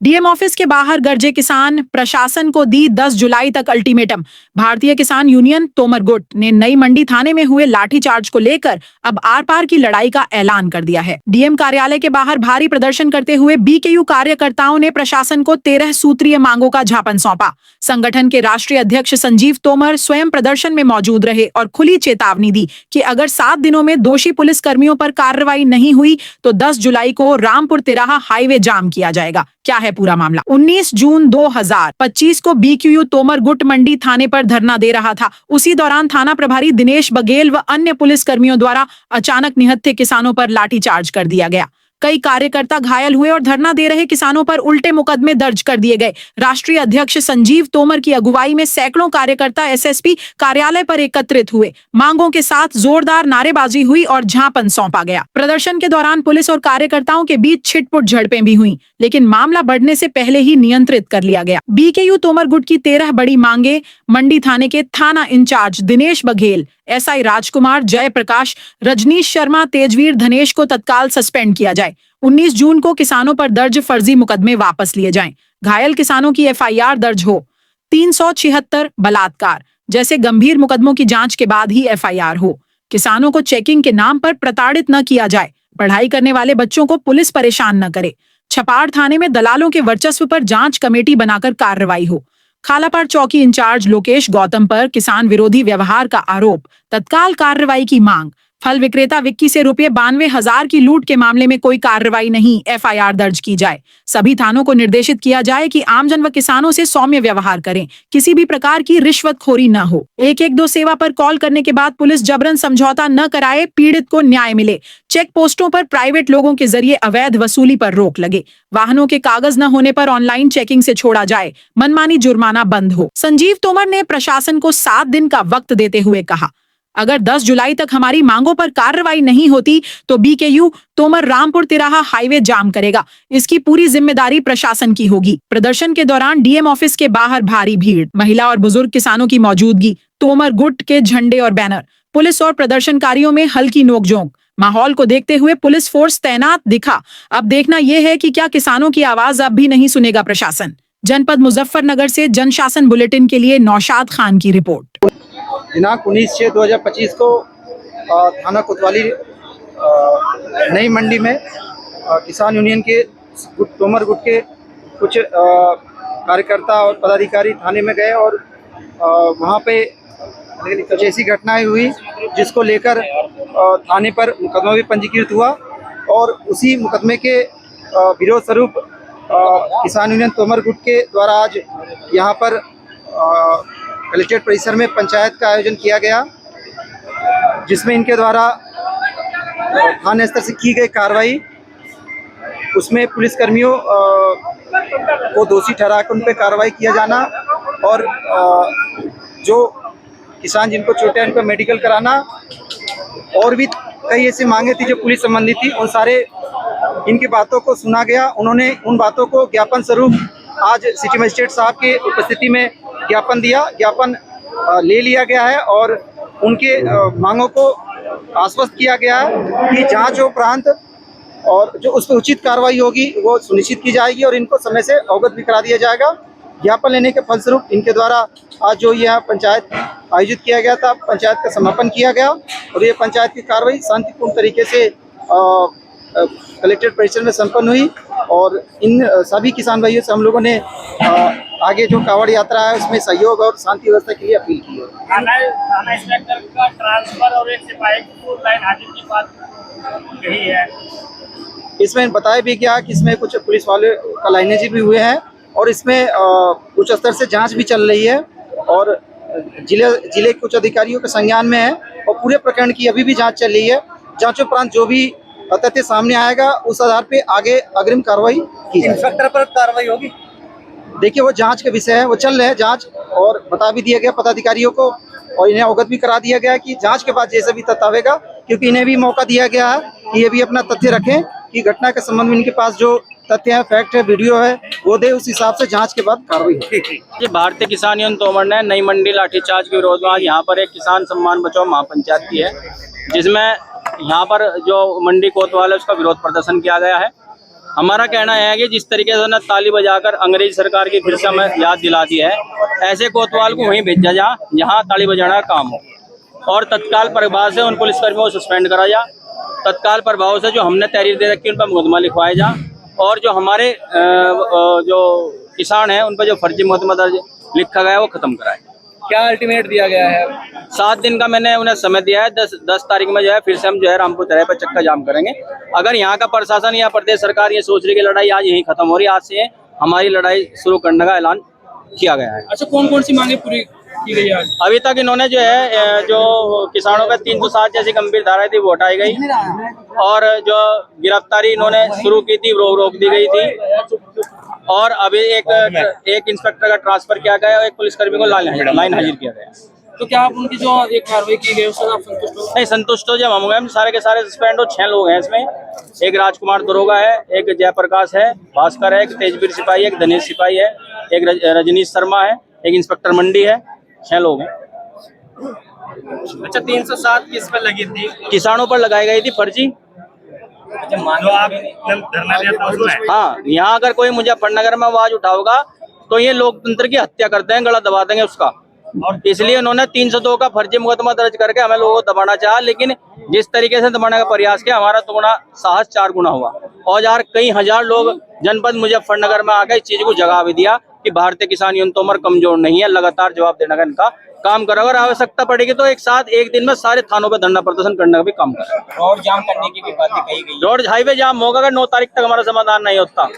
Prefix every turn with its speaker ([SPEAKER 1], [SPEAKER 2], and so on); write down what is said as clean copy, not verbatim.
[SPEAKER 1] DM office के बाहर गरजे किसान, प्रशासन को दी 10 जुलाई तक अल्टीमेटम। भारतीय किसान यूनियन तोमर गुट ने नई मंडी थाने में हुए लाठीचार्ज को लेकर अब आर पार की लड़ाई का ऐलान कर दिया है। डीएम कार्यालय के बाहर भारी प्रदर्शन करते हुए बीकेयू कार्यकर्ताओं ने प्रशासन को 13 सूत्रीय मांगों का ज्ञापन सौंपा। संगठन के राष्ट्रीय अध्यक्ष संजीव तोमर स्वयं प्रदर्शन में मौजूद रहे और खुली चेतावनी दी कि अगर 7 दिनों में दोषी पुलिस कर्मियों पर कार्रवाई नहीं हुई तो 10 जुलाई को रामपुर तिराहा हाईवे जाम किया जाएगा। क्या है पूरा मामला? 19 जून 2025 को बीकेयू तोमर गुट मंडी थाने पर धरना दे रहा था। उसी दौरान थाना प्रभारी दिनेश बघेल व अन्य पुलिस कर्मियों द्वारा अचानक निहत्थे किसानों पर लाठीचार्ज कर दिया गया। कई कार्यकर्ता घायल हुए और धरना दे रहे किसानों पर उल्टे मुकदमे दर्ज कर दिए गए। राष्ट्रीय अध्यक्ष संजीव तोमर की अगुवाई में सैकड़ों कार्यकर्ता एसएसपी कार्यालय पर एकत्रित हुए। मांगों के साथ जोरदार नारेबाजी हुई और ज्ञापन सौंपा गया। प्रदर्शन के दौरान पुलिस और कार्यकर्ताओं के बीच छिटपुट झड़पें भी हुई, लेकिन मामला बढ़ने से पहले ही नियंत्रित कर लिया गया। बीकेयू तोमर गुट की 13 बड़ी मांगे मंडी थाने के थाना इंचार्ज दिनेश बघेल, एसआई राजकुमार, जयप्रकाश, रजनीश शर्मा, तेजवीर धनेश को तत्काल सस्पेंड किया जाए। 19 जून को किसानों पर दर्ज फर्जी मुकदमे वापस लिए जाएं। घायल किसानों की एफआईआर दर्ज हो। 376 बलात्कार जैसे गंभीर मुकदमों की जांच के बाद ही एफआईआर हो। किसानों को चेकिंग के नाम पर प्रताड़ित न किया जाए। पढ़ाई करने वाले बच्चों को पुलिस परेशान न करे। छपाड़ थाने में दलालों के वर्चस्व पर जांच कमेटी बनाकर कार्रवाई हो। खालापाड़ चौकी इंचार्ज लोकेश गौतम पर किसान विरोधी व्यवहार का आरोप, तत्काल कार्रवाई की मांग। फल विक्रेता विक्की से रुपये 92,000 की लूट के मामले में कोई कार्रवाई नहीं, एफआईआर दर्ज की जाए। सभी थानों को निर्देशित किया जाए कि आमजन व किसानों से सौम्य व्यवहार करें, किसी भी प्रकार की रिश्वतखोरी न हो। 112 सेवा पर कॉल करने के बाद पुलिस जबरन समझौता न कराए, पीड़ित को न्याय मिले। चेक पोस्टों पर प्राइवेट लोगों के जरिए अवैध वसूली पर रोक लगे। वाहनों के कागज न होने पर ऑनलाइन चेकिंग से छोड़ा जाए। मनमानी जुर्माना बंद हो। संजीव तोमर ने प्रशासन को 7 दिन का वक्त देते हुए कहा, अगर 10 जुलाई तक हमारी मांगों पर कार्रवाई नहीं होती तो बीकेयू तोमर रामपुर तिराहा हाईवे जाम करेगा। इसकी पूरी जिम्मेदारी प्रशासन की होगी। प्रदर्शन के दौरान डीएम ऑफिस के बाहर भारी भीड़, महिला और बुजुर्ग किसानों की मौजूदगी, तोमर गुट के झंडे और बैनर, पुलिस और प्रदर्शनकारियों में हल्की नोकझोंक। माहौल को देखते हुए पुलिस फोर्स तैनात दिखा। अब देखना यह है कि क्या किसानों की आवाज अब भी नहीं सुनेगा प्रशासन। जनपद मुजफ्फरनगर से जनशासन बुलेटिन के लिए नौशाद खान की रिपोर्ट।
[SPEAKER 2] दिनांक 19/6/2025 को थाना कोतवाली नई मंडी में किसान यूनियन के तोमर गुट के कुछ कार्यकर्ता और पदाधिकारी थाने में गए और वहाँ पे कुछ ऐसी घटनाएं हुई जिसको लेकर थाने पर मुकदमा भी पंजीकृत हुआ और उसी मुकदमे के विरोध स्वरूप किसान यूनियन तोमर गुट के द्वारा आज यहाँ पर कलेक्ट्रेट परिसर में पंचायत का आयोजन किया गया, जिसमें इनके द्वारा थाने स्तर से की गई कार्रवाई, उसमें पुलिसकर्मियों को दोषी ठहराकर उन पर कार्रवाई किया जाना और जो किसान जिनको चोटें उनको मेडिकल कराना और भी कई ऐसी मांगे थी जो पुलिस संबंधी थी। उन सारे इनकी बातों को सुना गया। उन्होंने उन बातों को ज्ञापन स्वरूप आज सिटी मजिस्ट्रेट साहब की उपस्थिति में ज्ञापन दिया। ज्ञापन ले लिया गया है और उनके मांगों को आश्वस्त किया गया है कि जांच उपरांत और जो उस पर उचित कार्रवाई होगी वो सुनिश्चित की जाएगी और इनको समय से अवगत भी करा दिया जाएगा। ज्ञापन लेने के फलस्वरूप इनके द्वारा आज जो यह पंचायत आयोजित किया गया था, पंचायत का समापन किया गया और ये पंचायत की कार्रवाई शांतिपूर्ण तरीके से कलेक्ट्रेट परिसर में संपन्न हुई और इन सभी किसान भाइयों से हम लोगों ने आगे जो कावड़ यात्रा है उसमें सहयोग और शांति व्यवस्था के लिए अपील की है।
[SPEAKER 3] थाना इंस्पेक्टर का ट्रांसफर और एक सिपाही की फुल लाइन हाजिर की बात यही है।
[SPEAKER 2] इसमें बताया भी गया कि इसमें कुछ पुलिस वाले का लाइनेजी भी हुए हैं और इसमें कुछ स्तर से जांच भी चल रही है और जिले कुछ अधिकारियों के संज्ञान में है और पूरे प्रकरण की अभी भी जांच चल रही है। जांच उपरांत जो भी तथ्य सामने आएगा उस आधार पे आगे अग्रिम कार्रवाई की जाएगी।
[SPEAKER 3] इंस्पेक्टर पर कार्रवाई होगी।
[SPEAKER 2] देखिए वो जांच के विषय है, वो चल रहे हैं जांच और बता भी दिया गया पदाधिकारियों को और इन्हें अवगत भी करा दिया गया कि जांच के बाद जैसे भी तथ्य आवेगा, क्योंकि इन्हें भी मौका दिया गया है कि ये भी अपना तथ्य रखें कि घटना के संबंध में इनके पास जो तथ्य है, फैक्ट है, वीडियो है, वो दे। उस हिसाब से जांच के बाद कार्रवाई होगी।
[SPEAKER 4] भारतीय किसान यूनियन तोमर ने नई मंडी लाठीचार्ज के विरोध में आज यहाँ पर एक किसान सम्मान बचाओ महापंचायत की है, जिसमें यहाँ पर जो मंडी कोतवाल है उसका विरोध प्रदर्शन किया गया है। हमारा कहना है कि जिस तरीके से उन्होंने ताली बजाकर अंग्रेज सरकार की फिर से हमें याद दिलाती है, ऐसे कोतवाल को वहीं भेजा जा जहां ताली बजाना का काम हो, और तत्काल प्रभाव से उन पुलिसकर्मियों को सस्पेंड करा जा। तत्काल प्रभाव से जो हमने तहरीर दे रखी है उन पर मुकदमा लिखवाया जा, और जो हमारे जो किसान हैं उन पर जो फर्जी मुकदमा दर्ज लिखा गया है वो खत्म कराए।
[SPEAKER 5] क्या अल्टीमेट दिया गया है?
[SPEAKER 4] 7 दिन का मैंने उन्हें समय दिया है। 10 तारीख में जो है फिर से हम जो है रामपुर चौराहे पर चक्का जाम करेंगे। अगर यहाँ का प्रशासन या प्रदेश सरकार ये सोच रही है कि लड़ाई आज यहीं खत्म हो रही है, आज से हमारी लड़ाई शुरू करने का ऐलान किया गया है।
[SPEAKER 5] अच्छा, कौन कौन सी मांगे पूरी की गई आज?
[SPEAKER 4] अभी तक इन्होंने जो है जो किसानों पे 307 जैसी गंभीर धाराएं थी वो हटाई गई, और जो गिरफ्तारी इन्होंने शुरू की थी वो रोक दी गई थी, और अभी एक इंस्पेक्टर का ट्रांसफर किया गया और एक पुलिसकर्मी को लाइन हाजिर किया गया।
[SPEAKER 5] तो क्या आप उनकी जो एक कार्रवाई की गई उससे आप संतुष्ट हो?
[SPEAKER 4] नहीं, संतुष्ट हो जब हम गए सारे के सारे सस्पेंड हो। 6 लोग हैं इसमें, एक राजकुमार दरोगा है, एक जयप्रकाश है, भास्कर है, एक तेजवीर सिपाही है, एक धनेश सिपाही है, एक रजनीश शर्मा है, एक इंस्पेक्टर मंडी है। 6 लोग हैं।
[SPEAKER 5] अच्छा, 307 किस पर लगी थी?
[SPEAKER 4] किसानों पर लगाई गई थी फर्जी।
[SPEAKER 3] जो आप धरना दिया था उसमें?
[SPEAKER 4] हाँ, यहाँ अगर कोई मुजफ्फरनगर में आवाज उठाओगा तो ये लोकतंत्र की हत्या करते हैं, गला दबा देंगे उसका, और इसलिए उन्होंने 302 का फर्जी मुकदमा दर्ज करके हमें लोगों को दबाना चाहा। लेकिन जिस तरीके से दबाने का प्रयास किया, हमारा दुगुना साहस 4 गुना हुआ, और यार कई हजार लोग जनपद मुजफ्फरनगर में आकर इस चीज को जगा भी दिया कि भारतीय किसान यूनियन तोमर कमजोर नहीं है, लगातार जवाब देने का इनका काम करो। अगर आवश्यकता पड़ेगी तो एक दिन में सारे थानों पर धरना प्रदर्शन करने का भी काम करें।
[SPEAKER 5] रोड जाम करने की भी बातें कही गई।
[SPEAKER 4] रोड हाईवे जाम होगा अगर 9 तारीख तक हमारा समाधान नहीं होता।